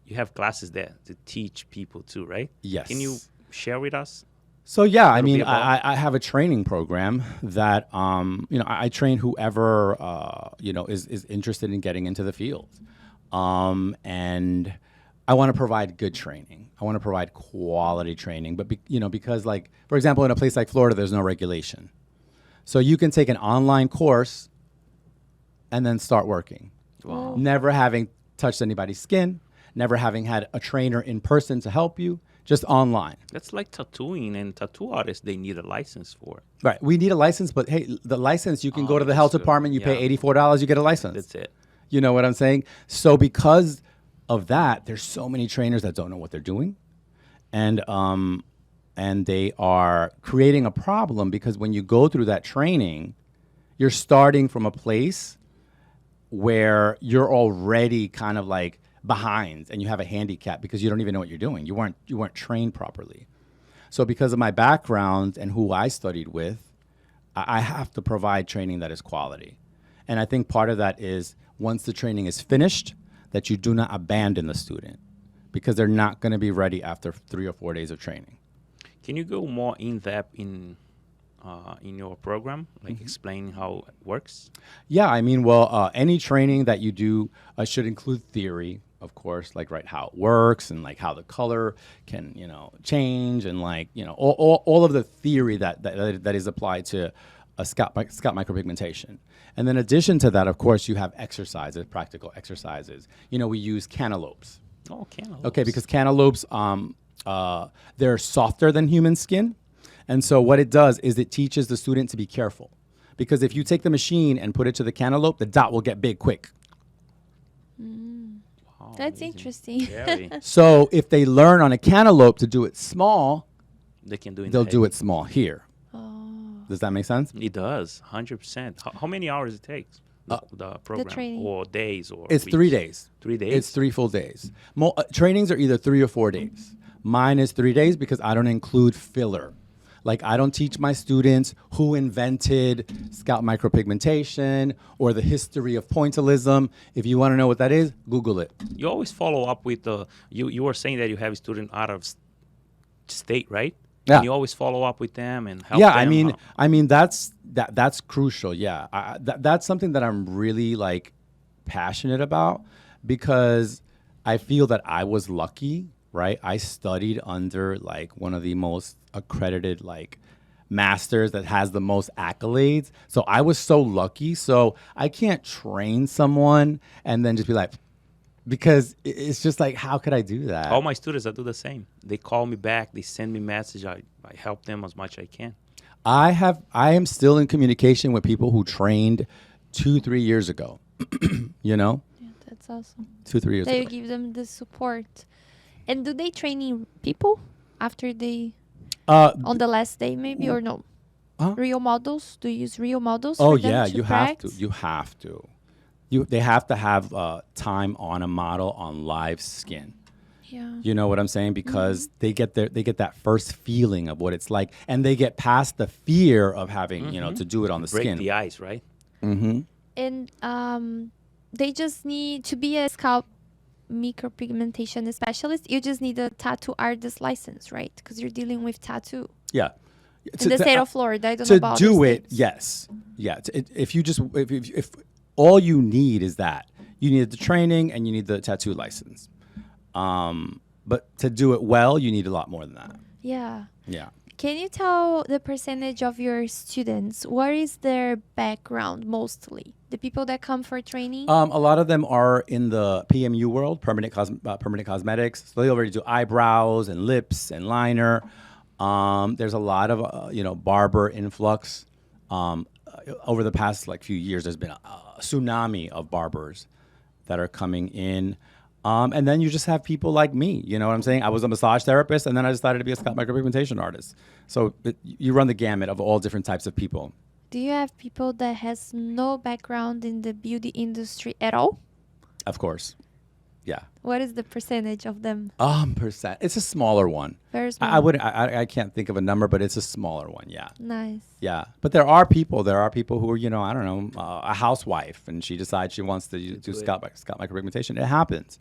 you have classes there to teach people too, right? Yes. Can you share with us? So yeah, I Little mean, bit about- I have a training program that I train whoever is interested in getting into the field, and I want to provide good training. I want to provide quality training, but because like for example, in a place like Florida, there's no regulation, so you can take an online course and then start working, Wow. never having touched anybody's skin, never having had a trainer in person to help you. Just online. That's like tattooing, and tattoo artists, they need a license for it. Right. We need a license, but hey, the license, you can go to the that's health good. department, you pay Yeah. $84, you get a license. That's it. You know what I'm saying? So because of that, there's so many trainers that don't know what they're doing. And they are creating a problem because when you go through that training, you're starting from a place where you're already kind of like behind and you have a handicap because you don't even know what you're doing. You weren't trained properly. So because of my background and who I studied with, I have to provide training that is quality. And I think part of that is once the training is finished, that you do not abandon the student because they're not going to be ready after 3 or 4 days of training. Can you go more in depth in your program, like explain how it works? Yeah, I mean, well, any training that you do should include theory, of course, like how it works and like how the color can, change and like, all of the theory that is applied to a scalp micropigmentation. And then in addition to that, of course, you have exercises, practical exercises. We use cantaloupes. Oh, cantaloupes. Okay, because cantaloupes, they're softer than human skin. And so what it does is it teaches the student to be careful. Because if you take the machine and put it to the cantaloupe, the dot will get big quick. Wow, That's amazing. interesting. Very. So if they learn on a cantaloupe to do it small, They can do it. they'll do it small here. Oh, Does that make sense? It does, 100%. How many hours it takes? The program, training. or days, or It's weeks? 3 days. 3 days. It's 3 full days. Trainings are either 3 or 4 days. Mine is 3 days because I don't include filler. Like I don't teach my students who invented scalp micropigmentation or the history of pointillism. If you want to know what that is, Google it. You always follow up with the. You were saying that you have a student out of state, right? Yeah. And you always follow up with them and help Yeah, them. I mean that's crucial. Yeah, that's something that I'm really like passionate about because I feel that I was lucky, right? I studied under like one of the most accredited like masters that has the most accolades. So I was so lucky. So I can't train someone and then just be like, because it's just like, how could I do that? All my students, I do the same. They call me back. They send me message. I help them as much as I can. I am still in communication with people who trained 2-3 years ago. yeah, that's awesome. 2-3 years That you ago. give them the support. And do they training people after they on the last day maybe or no? Huh? Real models? Do you use real models? Oh for them yeah, to you have to. practice? You have to. They have to have time on a model on live skin. Yeah. You know what I'm saying? Because they get that first feeling of what it's like, and they get past the fear of having to do it on the Break skin. the ice, right? Mm-hmm. And they just need to be a scalp micropigmentation specialist. You just need a tattoo artist license, right? Because you're dealing with tattoo. Yeah. In the state of Florida, I don't know To about do other it, states. yes, yeah. If all you need is that, you need the training and you need the tattoo license. But to do it well, you need a lot more than that. Yeah. Yeah. Can you tell the percentage of your students? What is their background mostly? The people that come for training? A lot of them are in the PMU world, permanent cosmetics. So they already do eyebrows and lips and liner. There's a lot of barber influx. Over the past few years, there's been a tsunami of barbers that are coming in. And then you just have people like me, you know what I'm saying? I was a massage therapist, and then I decided to be a scalp micropigmentation artist. So you run the gamut of all different types of people. Do you have people that has no background in the beauty industry at all? Of course. Yeah. What is the percentage of them? Percent. It's a smaller one. Very small. I can't think of a number, but it's a smaller one. Yeah. Nice. Yeah. But there are people who are, I don't know, a housewife, and she decides she wants to do scalp micropigmentation. It happens.